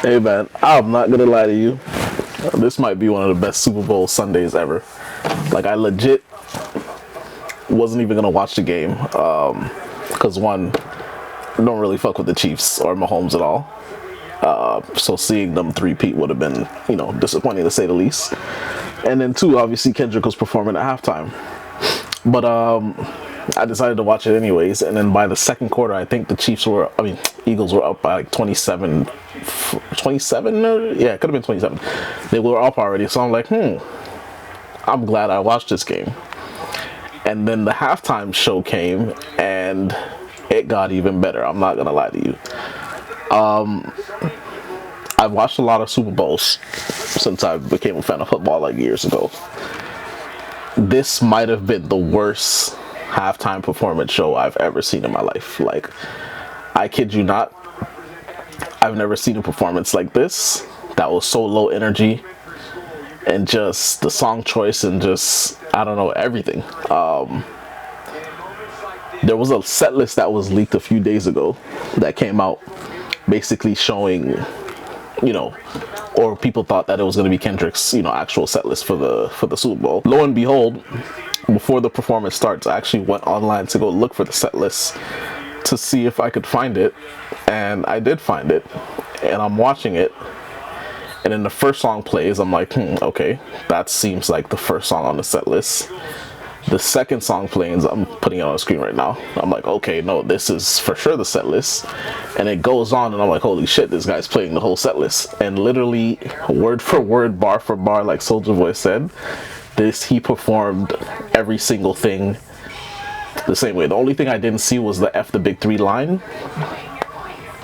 Hey man, I'm not gonna lie to you. This might be one of the best Super Bowl Sundays ever. Like I legit wasn't even gonna watch the game because one, I don't really fuck with the Chiefs or Mahomes at all. So seeing them three-peat would have been, disappointing to say the least. And then two, obviously Kendrick was performing at halftime. But I decided to watch it anyways. And then by the second quarter, I think the Eagles were up by like 27, 27? Yeah, it could have been 27. They were up already. So I'm like, I'm glad I watched this game. And then the halftime show came and it got even better. I'm not going to lie to you. I've watched a lot of Super Bowls since I became a fan of football like years ago. This might have been the worst halftime performance show I've ever seen in my life. Like, I kid you not, I've never seen a performance like this that was so low energy, and just the song choice and just, I don't know, everything. There was a set list that was leaked a few days ago that came out basically showing, or people thought that it was going to be Kendrick's, actual set list for the Super Bowl. Lo and behold, before the performance starts, I actually went online to go look for the set list to see if I could find it, and I did find it, and I'm watching it, and then the first song plays. I'm like, okay, that seems like the first song on the set list. The second song plays, I'm putting it on the screen right now. I'm like, okay, no, this is for sure the set list. And it goes on, and I'm like, holy shit, this guy's playing the whole set list. And literally, word for word, bar for bar, like Soulja Boy said, he performed every single thing the same way. The only thing I didn't see was the F the Big Three line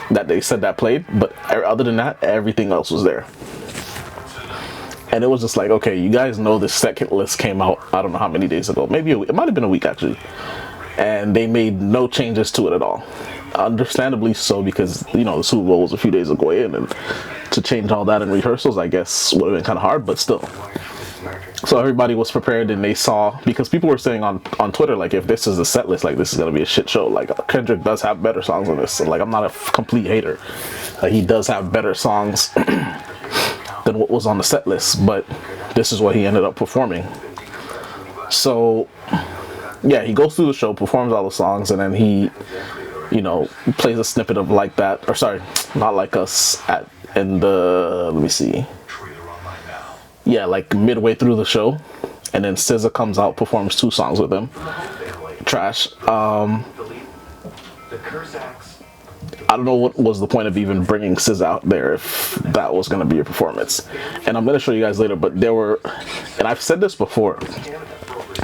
that they said that played, but other than that, everything else was there. And it was just like, okay, you guys know this second list came out, I don't know how many days ago. Maybe it might have been a week, actually. And they made no changes to it at all. Understandably so, because, the Super Bowl was a few days away, and to change all that in rehearsals, I guess, would have been kind of hard, but still. So everybody was prepared, and they saw, because people were saying on Twitter, like, if this is the set list, like, this is going to be a shit show. Like, Kendrick does have better songs than this. And, like, I'm not a complete hater. He does have better songs than what was on the set list, but this is what he ended up performing. So yeah, he goes through the show, performs all the songs, and then he plays a snippet of Like That, or sorry, Not Like Us, in the, let me see, yeah, like midway through the show. And then SZA comes out, performs 2 songs with him. Trash. I don't know what was the point of even bringing SZA out there if that was going to be a performance. And I'm going to show you guys later, but there were, and I've said this before,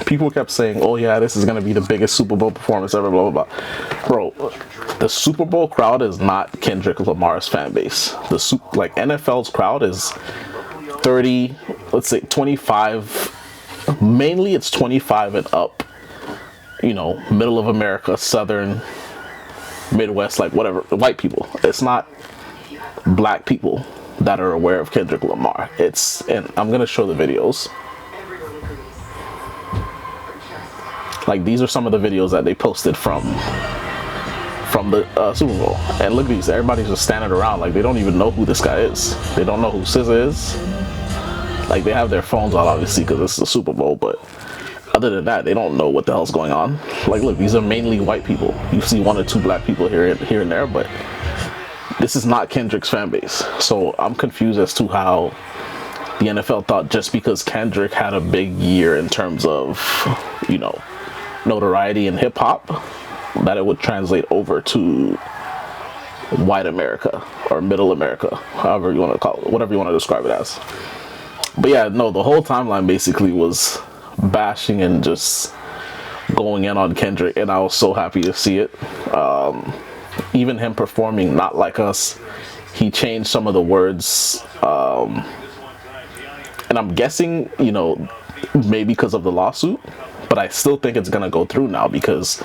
people kept saying, oh yeah, this is going to be the biggest Super Bowl performance ever, blah, blah, blah. Bro, the Super Bowl crowd is not Kendrick Lamar's fan base. NFL's crowd is 30, let's say 25, mainly it's 25 and up, middle of America, Southern, Midwest, like whatever, white people. It's not black people that are aware of Kendrick Lamar. And I'm gonna show the videos. Like, these are some of the videos that they posted from the Super Bowl. And look at these, everybody's just standing around like they don't even know who this guy is. They don't know who SZA is. Like, they have their phones out, obviously, because this is the Super Bowl, but other than that, they don't know what the hell's going on. Like, look, these are mainly white people. You see 1 or 2 black people here and there, but this is not Kendrick's fan base. So I'm confused as to how the NFL thought just because Kendrick had a big year in terms of, notoriety in hip hop, that it would translate over to white America or middle America, however you want to call it, whatever you want to describe it as. But yeah, no, the whole timeline basically was bashing and just going in on Kendrick, and I was so happy to see it. Even him performing Not Like Us, he changed some of the words, and I'm guessing, maybe because of the lawsuit, but I still think it's gonna go through now because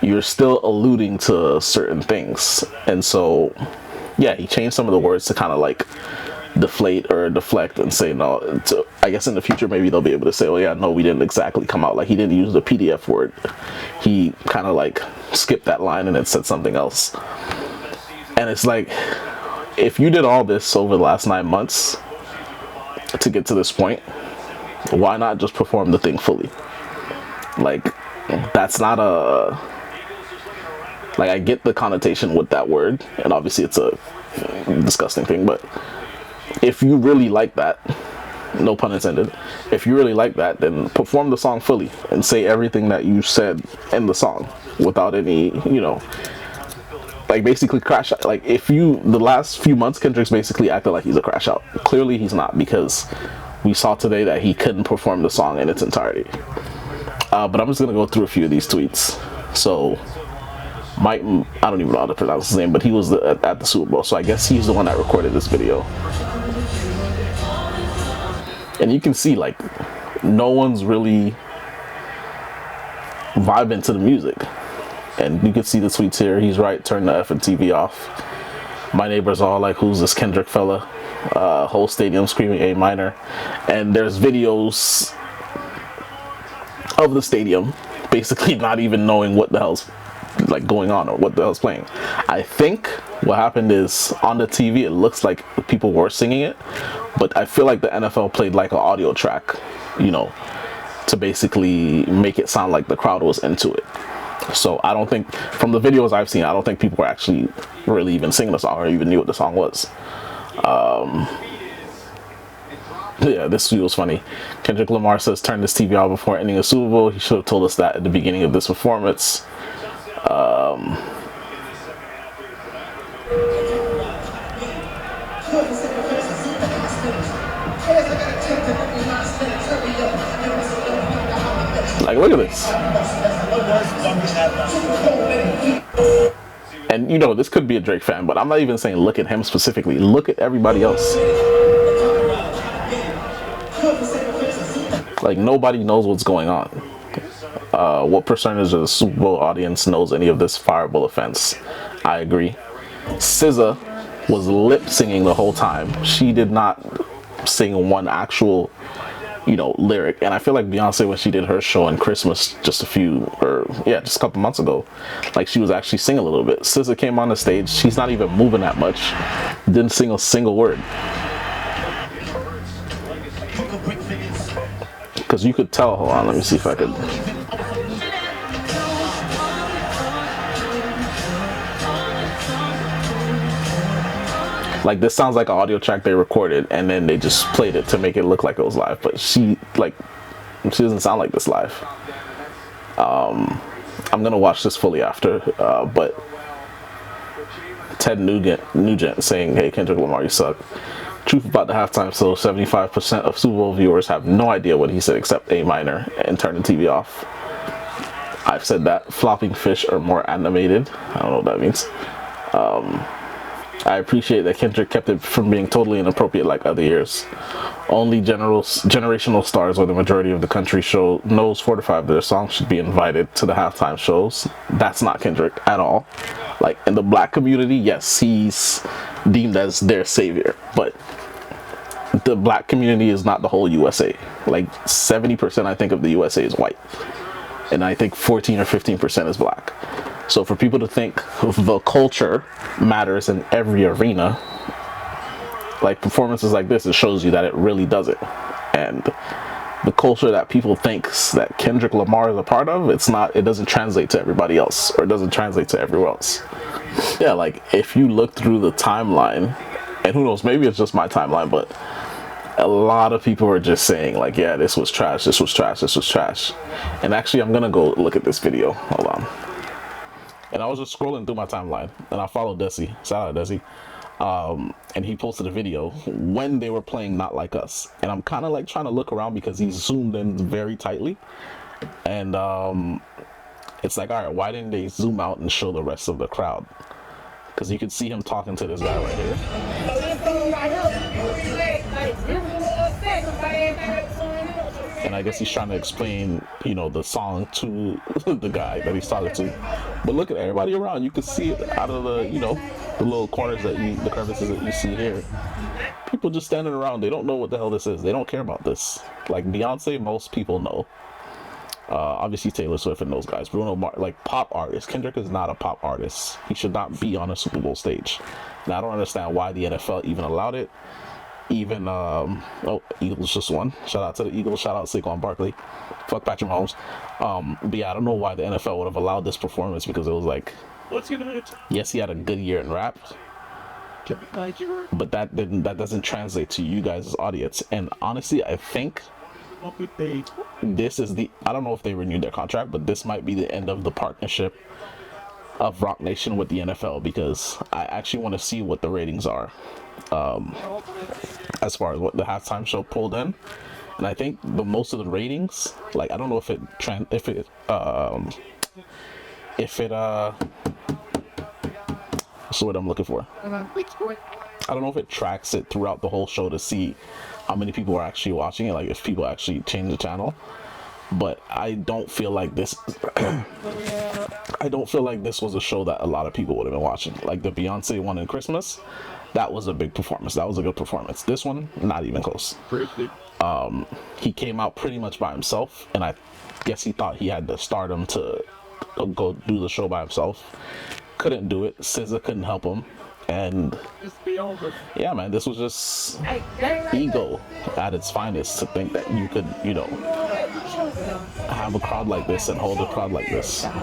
you're still alluding to certain things. And so yeah, he changed some of the words to kind of like deflate or deflect and say no. I guess in the future maybe they'll be able to say, oh yeah, no, we didn't exactly come out, like he didn't use the PDF word, he kind of like skipped that line and it said something else. And it's like, if you did all this over the last 9 months to get to this point, why not just perform the thing fully? Like, that's not a, like, I get the connotation with that word, and obviously it's a disgusting thing, but if you really like that, no pun intended, if you really like that, then perform the song fully and say everything that you said in the song without any, like, basically crash out. Like, if you, the last few months, Kendricks basically acted like he's a crash out. Clearly he's not, because we saw today that he couldn't perform the song in its entirety. But I'm just gonna go through a few of these tweets. So Mike, I don't even know how to pronounce his name, but he was at the Super Bowl, so I guess he's the one that recorded this video. And you can see, like, no one's really vibing to the music. And you can see the tweets here. He's right, turn the effing TV off. My neighbors all like, who's this Kendrick fella? Whole stadium screaming A minor. And there's videos of the stadium basically not even knowing what the hell's like going on or what the hell's playing. I think what happened is on the TV it looks like people were singing it, but I feel like the NFL played like an audio track, to basically make it sound like the crowd was into it. So I don't think, from the videos I've seen, I don't think people were actually really even singing the song or even knew what the song was. Yeah, this was funny. Kendrick Lamar says, turn this TV off before ending a Super Bowl. He should have told us that at the beginning of this performance. Like, look at this. And this could be a Drake fan, but I'm not even saying look at him specifically. Look at everybody else. Like, nobody knows what's going on. What percentage of the Super Bowl audience knows any of this fireable offense? I agree. SZA was lip singing the whole time. She did not sing one actual, lyric. And I feel like Beyonce, when she did her show on Christmas just a couple months ago, like, she was actually singing a little bit. SZA came on the stage. She's not even moving that much. Didn't sing a single word. Because you could tell, hold on, let me see if I could. Like, this sounds like an audio track they recorded and then they just played it to make it look like it was live, but she doesn't sound like this live. I'm gonna watch this fully after, but Ted Nugent saying, hey, Kendrick Lamar, you suck. Truth about the halftime, so 75% of Super Bowl viewers have no idea what he said except A minor and turn the TV off. I've said that. Flopping fish are more animated. I don't know what that means. I appreciate that Kendrick kept it from being totally inappropriate like other years. Only generational stars or the majority of the country knows 4 to 5 of their songs should be invited to the halftime shows. That's not Kendrick at all. Like, in the black community, yes, he's deemed as their savior, but the black community is not the whole USA. Like, 70% I think of the USA is white, and I think 14 or 15% is black. So for people to think the culture matters in every arena, like performances like this, it shows you that it really doesn't. And the culture that people thinks that Kendrick Lamar is a part of, it doesn't translate to everybody else, or it doesn't translate to everywhere else. Yeah, like, if you look through the timeline, and who knows, maybe it's just my timeline, but a lot of people are just saying, like, yeah, this was trash, this was trash, this was trash. And actually, I'm gonna go look at this video. Hold on. And I was just scrolling through my timeline, and I followed Desi. Shout out Desi. And he posted a video when they were playing Not Like Us. And I'm kind of like trying to look around because he's zoomed in very tightly. And it's like, all right, why didn't they zoom out and show the rest of the crowd? Because you could see him talking to this guy right here. And I guess he's trying to explain, the song to the guy that he's talking to. But look at everybody around. You can see it out of the, the little corners the crevices that you see here. People just standing around. They don't know what the hell this is. They don't care about this. Like Beyonce, most people know. Obviously Taylor Swift and those guys. Bruno Mars, like pop artists. Kendrick is not a pop artist. He should not be on a Super Bowl stage. And I don't understand why the NFL even allowed it. Even Eagles just won. Shout out to the Eagles. Shout out Saquon Barkley. Fuck Patrick Mahomes. But yeah, I don't know why the NFL would have allowed this performance, because it was like, yes, he had a good year in rap, but that doesn't translate to you guys' audience. And honestly, I think this is I don't know if they renewed their contract, but this might be the end of the partnership of Rock Nation with the NFL, because I actually want to see what the ratings are, as far as what the halftime show pulled in. And I think most of the ratings, like, I don't know if it what's the word I'm looking for? I don't know if it tracks it throughout the whole show to see how many people are actually watching it, like if people actually change the channel. But I don't feel like this I don't feel like this was a show that a lot of people would have been watching. Like the Beyonce one in Christmas, that was a big performance. That was a good performance. This one, not even close. He came out pretty much by himself, and I guess he thought he had the stardom to go do the show by himself. Couldn't do it. SZA couldn't help him. And yeah, man, this was just ego at its finest, to think that you could, have a crowd like this and hold a crowd like this. Like,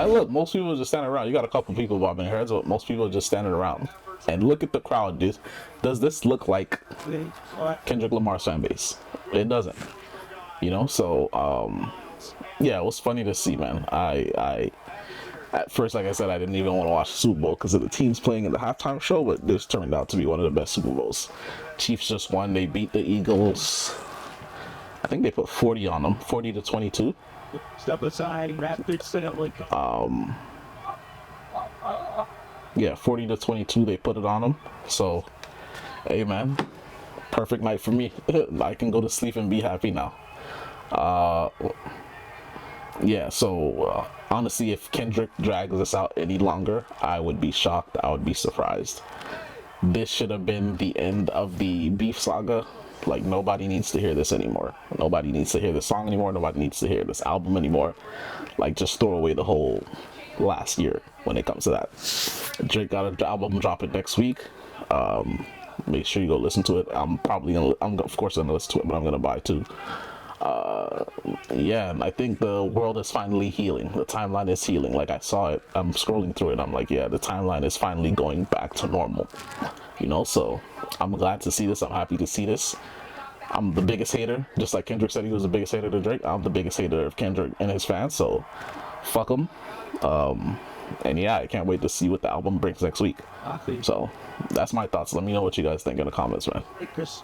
look, most people are just standing around. You got a couple people bobbing their heads, but most people are just standing around. And look at the crowd, dude. Does this look like Kendrick Lamar's fan base? It doesn't. So yeah, it was funny to see, man. I at first, like I said, I didn't even want to watch the Super Bowl because of the teams playing in the halftime show, but this turned out to be one of the best Super Bowls. Chiefs just won. They beat the Eagles. I think they put 40 on them, 40-22. Step aside, yeah, 40-22, they put it on them. So, hey, man, perfect night for me. I can go to sleep and be happy now. Yeah, so honestly, if Kendrick drags this out any longer, I would be shocked. I would be surprised. This should have been the end of the beef saga. Like, nobody needs to hear this anymore. Nobody needs to hear this song anymore. Nobody needs to hear this album anymore. Like, just throw away the whole last year when it comes to that. Drake got an album dropping next week. Make sure you go listen to it. I'm of course gonna listen to it, but I'm gonna buy too. Yeah, and I think the world is finally healing. The timeline is healing. Like, I saw it. I'm scrolling through it. I'm like, yeah, the timeline is finally going back to normal. So I'm glad to see this. I'm happy to see this. I'm the biggest hater, just like Kendrick said he was the biggest hater to Drake. I'm the biggest hater of Kendrick and his fans, so fuck him. And yeah, I can't wait to see what the album brings next week. So that's my thoughts. Let me know what you guys think in the comments, man. Hey, Chris.